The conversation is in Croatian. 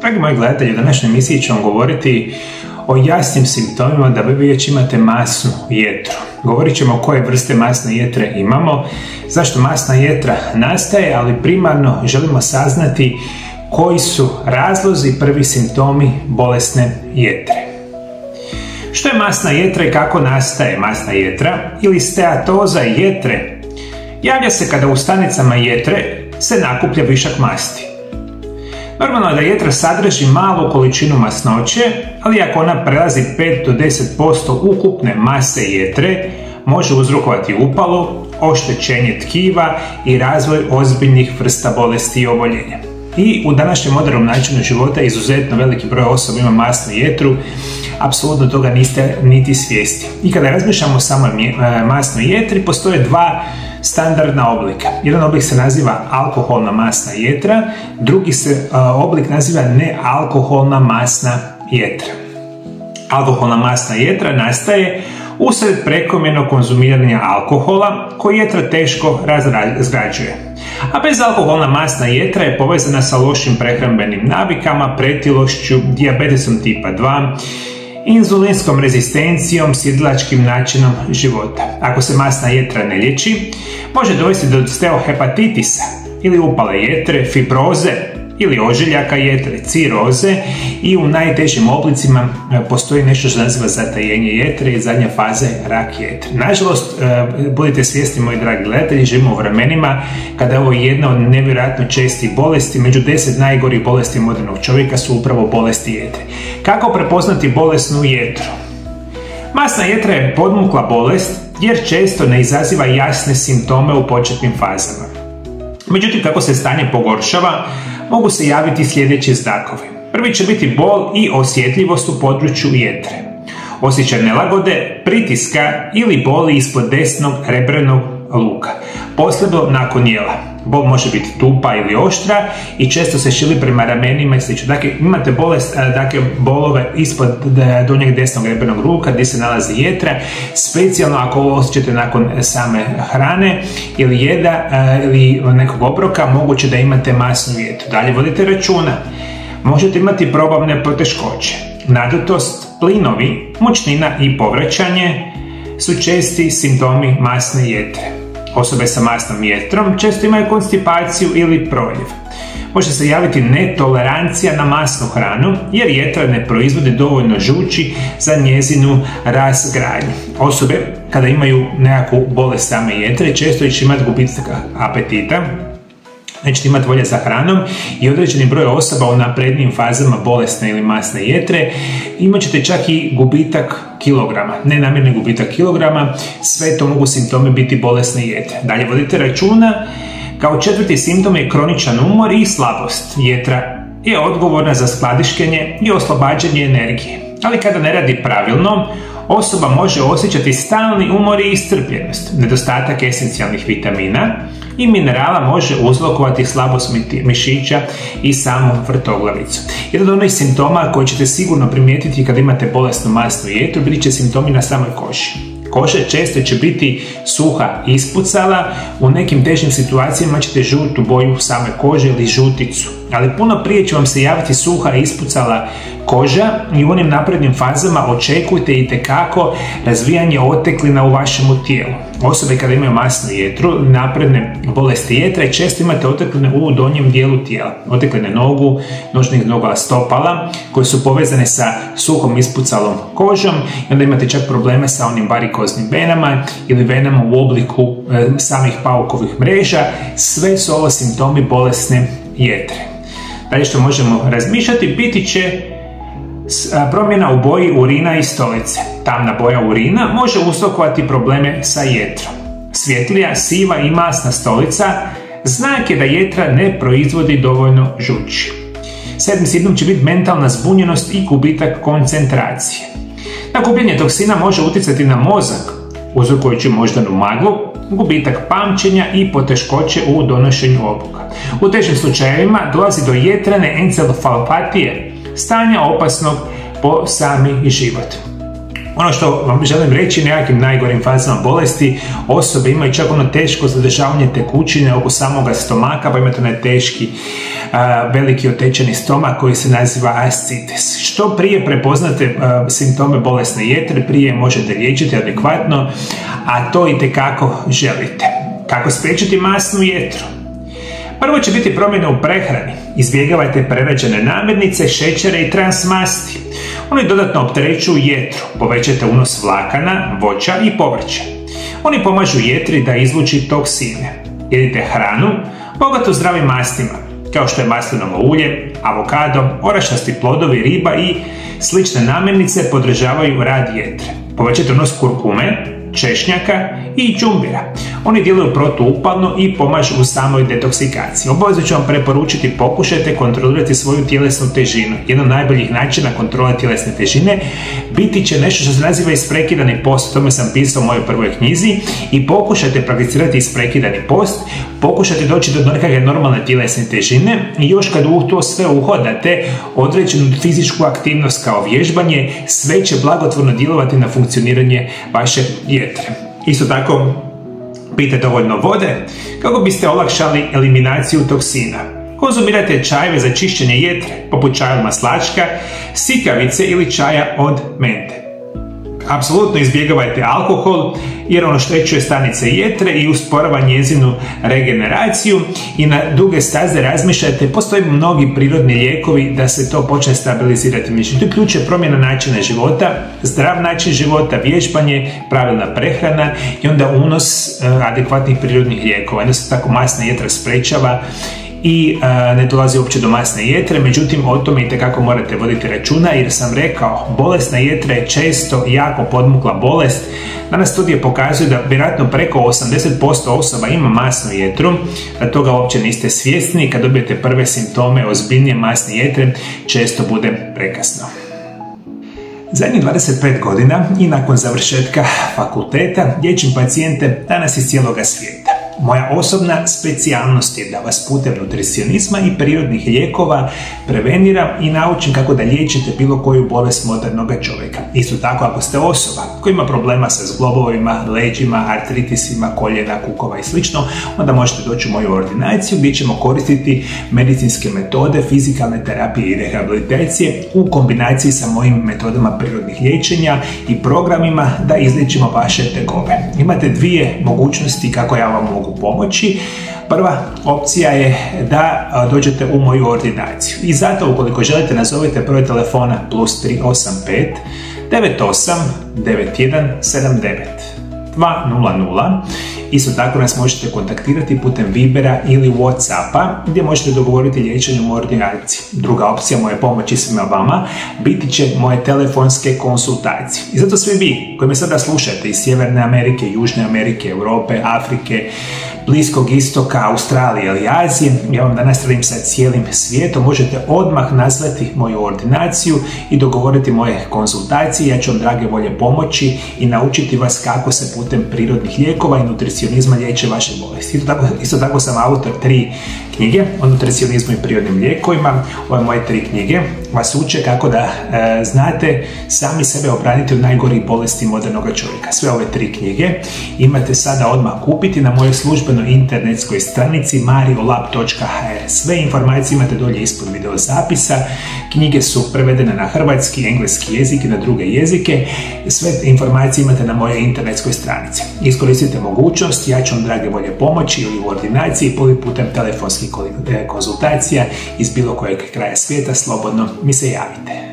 Dragi moji gledatelji, u današnjoj emisiji ću vam govoriti o jasnim simptomima da vi već imate masnu jetru. Govorit ćemo koje vrste masne jetre imamo, zašto masna jetra nastaje, ali primarno želimo saznati koji su razlozi i prvi simptomi bolesne jetre. Što je masna jetra i kako nastaje masna jetra ili steatoza jetre? Javlja se kada u stanicama jetre se nakuplja višak masti. Normalno je da jetra sadrži malu količinu masnoće, ali ako ona prelazi 5 do 10% ukupne mase jetre, može uzrokovati upalu, oštećenje tkiva i razvoj ozbiljnih vrsta bolesti i oboljenja. I u današnjem modernom načinu života izuzetno veliki broj osoba ima masnu jetru, apsolutno toga niste niti svjesni. I kada razmišljamo o samoj masnoj jetri, postoje dva standardna oblika. Jedan oblik se naziva alkoholna masna jetra, drugi se oblik naziva nealkoholna masna jetra. Alkoholna masna jetra nastaje usred prekomjernog konzumiranja alkohola koji jetra teško razgrađuje. A bezalkoholna masna jetra je povezana sa lošim prehrambenim navikama, pretilošću, dijabetesom tipa 2, inzulinskom rezistencijom, sjedilačkim načinom života. Ako se masna jetra ne liječi, može dovesti do steatohepatitisa ili upale jetre, fibroze ili ožiljaka jetre, ciroze i u najtežim oblicima postoji nešto što naziva zatajenje jetre i zadnja faza je rak jetre. Nažalost, budite svjesni, moji dragi gledatelji, živimo u vremenima kada je ovo jedna od nevjerojatno čestih bolesti. Među 10 najgorih bolesti modernog čovjeka su upravo bolesti jetre. Kako prepoznati bolesnu jetru? Masna jetra je podmukla bolest jer često ne izaziva jasne simptome u početnim fazama. Međutim, kako se stanje pogoršava, mogu se javiti sljedeći znakovi. Prvi će biti bol i osjetljivost u području jetre, osjećaj nelagode, pritiska ili boli ispod desnog rebrenog luka, posebno nakon jela. Bol može biti tupa ili oštra i često se širi prema ramenima i sl. Dakle, imate bolove ispod donjeg desnog rebrenog luka gdje se nalazi jetra, specijalno ako ovo osjećate nakon same hrane ili jeda ili nekog obroka, moguće da imate masnu jetru. Dalje vodite računa, možete imati probavne poteškoće, nadutost, plinovi, mučnina i povraćanje su česti simptomi masne jetre. Osobe sa masnom jetrom često imaju konstipaciju ili proljev. Može se javiti netolerancija na masnu hranu jer jetra ne proizvode dovoljno žući za njezinu razgradnju. Osobe kada imaju nekakvu bolest same jetre često će imati gubitak apetita, nećete imati volje za hranom i određeni broj osoba u naprednijim fazama bolesne ili masne jetre imat ćete čak i gubitak kilograma, nenamjerni gubitak kilograma, sve to mogu simptomi biti bolesne jetre. Dalje vodite računa, kao četvrti simptom je kroničan umor i slabost. Jetra je odgovorna za skladištenje i oslobađanje energije, ali kada ne radi pravilno, osoba može osjećati stalni umor i iscrpljenost. Nedostatak esencijalnih vitamina i minerala može uzrokovati slabost mišića i samu vrtoglavicu. Jedan od onih simptoma koji ćete sigurno primijetiti kad imate bolesnu masnu jetru biti će simptomi na samoj koži. Koža često će biti suha i ispucala, u nekim težim situacijama ćete žutu boju same kože ili žuticu. Ali puno prije će vam se javiti suha i ispucala koža i u onim naprednim fazama očekujte itekako razvijanje oteklina u vašemu tijelu. Osobe kada imaju masnu jetru, napredne bolesti jetre, često imate otekline u donjem dijelu tijela. Otekline nogu, nožnih nogova, stopala koje su povezane sa suhom ispucalom kožom i onda imate čak probleme sa onim varikoznim venama ili venama u obliku samih paukovih mreža. Sve su ovo simptomi bolesne jetre. Dalje što možemo razmišljati biti će promjena u boji urina i stolice. Tamna boja urina može uzrokovati probleme sa jetrom. Svjetlija, siva i masna stolica znak je da jetra ne proizvodi dovoljno žući. Sedmi simptom će biti mentalna zbunjenost i gubitak koncentracije. Nakupljanje toksina može utjecati na mozak, uzrokujući moždanu maglu, gubitak pamćenja i poteškoće u donošenju odluka. U težim slučajevima dolazi do jetrene encefalopatije, stanja opasnog po sami život. Ono što vam želim reći, nekakvim najgorim fazama bolesti osobe imaju čak ono teško zadržavanje tekućine oko samoga stomaka, pa imate onaj teški veliki otečeni stomak koji se naziva ascites. Što prije prepoznate simptome bolesne jetre, prije možete liječiti adekvatno, a to itekako želite. Kako spriječiti masnu jetru? Prvo će biti promjene u prehrani. Izbjegavajte prerađene namirnice, šećere i transmasti. Oni dodatno opterećuju jetru. Povećajte unos vlakana, voća i povrća. Oni pomažu jetri da izluči toksine. Jedite hranu bogatu zdravim mastima, kao što je maslinovo ulje, avokado, orašasti plodovi, riba i slične namirnice podržavaju rad jetre. Povećajte unos kurkume, češnjaka i đumbira. Oni djeluju protuupalno i pomažu u samoj detoksikaciji. Obavezno ću vam preporučiti, pokušajte kontrolirati svoju tjelesnu težinu. Jedan od najboljih načina kontrole tjelesne težine biti će nešto što se naziva isprekidani post. O tome sam pisao u mojoj prvoj knjizi i pokušajte prakticirati isprekidani post. Pokušajte doći do nekakve normalne tjelesne težine i još kad u to sve uhodate određenu fizičku aktivnost kao vježbanje, sve će blagotvorno djelovati na funkcioniranje vaše jetre. Isto tako, pijte dovoljno vode kako biste olakšali eliminaciju toksina. Konzumirajte čajeve za čišćenje jetre, poput čaja od maslačka, sikavice ili čaja od mente. Apsolutno izbjegavajte alkohol jer on oštećuje stanice jetre i usporava njezinu regeneraciju i na duge staze razmišljajte, postoje mnogi prirodni lijekovi da se to počne stabilizirati. Međutim, ključ je promjena načina života, zdrav način života, vježbanje, pravilna prehrana i onda unos adekvatnih prirodnih lijekova. Jednostavno tako masna jetra sprečava i ne dolazi uopće do masne jetre, međutim o tome itekako morate voditi računa jer sam rekao, bolesna jetra je često jako podmukla bolest. Danas studije pokazuju da vjerojatno preko 80% osoba ima masnu jetru, da toga uopće niste svjesni. Kad dobijete prve simptome ozbiljnije masne jetre, često bude prekasno. Zadnjih 25 godina i nakon završetka fakulteta liječim pacijente danas iz cijeloga svijeta. Moja osobna specijalnost je da vas putem nutricionizma i prirodnih lijekova preveniram i naučim kako da liječite bilo koju bolest modernog čovjeka. Isto tako, ako ste osoba koja ima problema sa zglobovima, leđima, artritisima, koljena, kukova i sl., onda možete doći u moju ordinaciju gdje ćemo koristiti medicinske metode, fizikalne terapije i rehabilitacije u kombinaciji sa mojim metodama prirodnih liječenja i programima da izliječimo vaše tegobe. Imate dvije mogućnosti kako ja vam mogu pomoći. Prva opcija je da dođete u moju ordinaciju i zato ukoliko želite nazovite broj telefona +385 98 91 79 200. Isto tako nas možete kontaktirati putem Vibera ili Whatsappa gdje možete dogovoriti liječenje u ordinaciji. Druga opcija moje pomoći svima vama biti će moje telefonske konsultacije. I zato svi vi koji me sada slušate iz Sjeverne Amerike, Južne Amerike, Europe, Afrike, Bliskog istoka, Australije ili Azije, ja vam danas radim sa cijelim svijetom, možete odmah nazvati moju ordinaciju i dogovoriti moje konsultacije. Ja ću vam drage volje pomoći i naučiti vas kako se putem prirodnih lijekova i nutricionizma liječe vaše bolesti. Isto tako sam autor 3 knjige o nutricionizmu i prirodnim lijekovima. Ove moje 3 knjige vas uče kako da znate sami sebe obraniti od najgorih bolesti modernog čovjeka. Sve ove 3 knjige imate sada odmah kupiti na mojoj službenoj internetskoj stranici mariolab.hr. Sve informacije imate dolje ispod video zapisa. Knjige su prevedene na hrvatski, engleski jezik i na druge jezike. Sve informacije imate na mojoj internetskoj stranici. Iskoristite mogućnost, ja ću vam drage volje pomoći ili u ordinaciji ili putem telefonskih konzultacija iz bilo kojeg kraja svijeta, slobodno mi se javite.